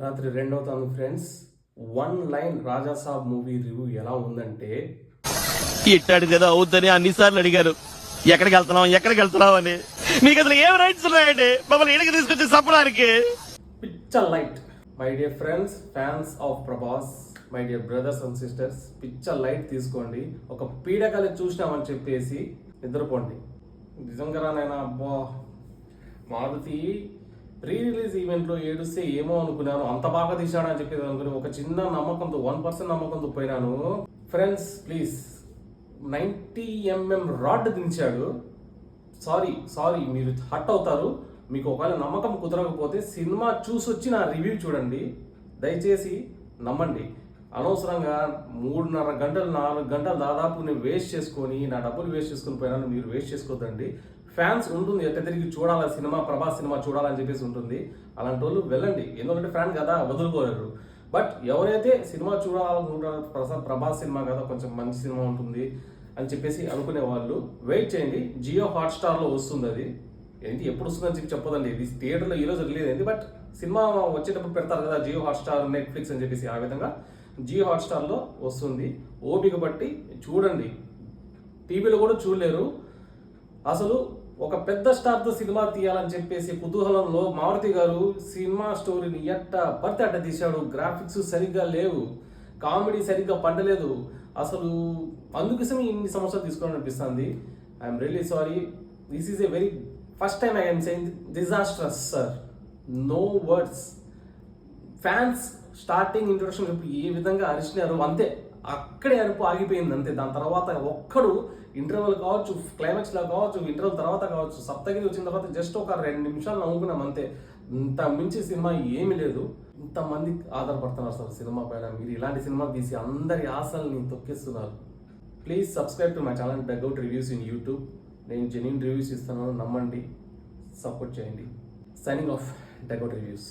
రాత్రి 2 friends. One line Rajasaab movie review ఎలా ఉందంటే, ఇట్టాడు కదా అవుద్దని అన్నిసార్లు అడిగారు. ఎక్కడికి వెళ్తున్నాం అని. మీకు అసలు ఏం రైట్స్ ఉన్నాయండి మమ్మల్ని ఇడికి తీసుకొచ్చి చప్పడానికి? పిచ్చ light. My dear friends, fans of Prabhas, my dear brothers and sisters, పిచ్చ లైట్ తీసుకోండి. ఒక పీడకలు చూసినామని చెప్పేసి నిద్రపోండి. నిజంగా నాయనా, అబ్బా మారుతి ప్రీ రిలీజ్ ఈవెంట్లో ఏడుస్తే ఏమో అనుకున్నాను, అంత బాగా తీశాడని చెప్పేది అనుకుని ఒక చిన్న నమ్మకంతో 1% నమ్మకంతో పోయినాను. ఫ్రెండ్స్ ప్లీజ్, 90mm రాడ్ దించాడు. సారీ మీరు హట్ అవుతారు. మీకు ఒకవేళ నమ్మకం కుదరకపోతే సినిమా చూసొచ్చి నా రివ్యూ చూడండి, దయచేసి నమ్మండి. అనవసరంగా 3.5 గంటలు 4 గంటలు దాదాపు నేను వేస్ట్ చేసుకొని నా డబ్బులు వేస్ట్ చేసుకుని పోయినాను. మీరు వేస్ట్ చేసుకోవద్దండి. ఫ్యాన్స్ ఉంటుంది, ఎట్ట తిరిగి చూడాలి సినిమా, ప్రభాస్ సినిమా చూడాలని చెప్పేసి ఉంటుంది. అలాంటి వాళ్ళు వెళ్ళండి, ఎందుకంటే ఫ్యాన్ కదా, వదులుకోలేరు. బట్ ఎవరైతే సినిమా చూడాలనుకుంటారో, ప్రభాస్ సినిమా కదా, కొంచెం మంచి సినిమా ఉంటుంది అని చెప్పేసి అనుకునే వాళ్ళు వెయిట్ చేయండి. జియో హాట్స్టార్లో వస్తుంది. అది ఏంటి ఎప్పుడు వస్తుందని చెప్పి చెప్పదండి. ఇది థియేటర్లో ఈరోజు రిలీజ్ అయింది, బట్ సినిమా వచ్చేటప్పుడు పెడతారు కదా జియో హాట్స్టార్, నెట్ఫ్లిక్స్ అని చెప్పేసి. ఆ విధంగా జియో హాట్స్టార్లో వస్తుంది. ఓపిక బట్టి చూడండి. టీవీలో కూడా చూడలేరు. అసలు ఒక పెద్ద స్టార్తో సినిమా తీయాలని చెప్పేసి కుతూహలంలో మారుతి గారు సినిమా స్టోరీని ఎట్ట పడితే అట్ట తీశాడు. గ్రాఫిక్స్ సరిగ్గా లేవు, కామెడీ సరిగ్గా పండలేదు. అసలు అందుకోసం ఇన్ని సంవత్సరాలు తీసుకోవాలని అనిపిస్తుంది. I'm really sorry. This is a very first time I'm saying disastrous sir. No words. Fans starting introduction ఇప్పుడు ఏ విధంగా అరిచినారు అంతే, అక్కడే అరుపు ఆగిపోయింది అంతే. దాని తర్వాత ఒక్కడు ఇంటర్వెల్ కావచ్చు, క్లైమాక్స్లో కావచ్చు, ఇంటర్వెల్ తర్వాత కావచ్చు, సప్తగిరి వచ్చిన తర్వాత జస్ట్ ఒక 2 నిమిషాలు నవ్వుకున్నాం అంతే. ఇంత మించి సినిమా ఏమీ లేదు. ఇంతమంది ఆధారపడుతున్నారు సార్ సినిమా పైన. మీరు ఇలాంటి సినిమా తీసి అందరి ఆశల్ని తొక్కిస్తున్నారు. Please subscribe to my channel Dugout Reviews in YouTube. నేను జెన్యూన్ రివ్యూస్ ఇస్తున్నాను, నమ్మండి, సపోర్ట్ చేయండి. Signing off, Dugout reviews.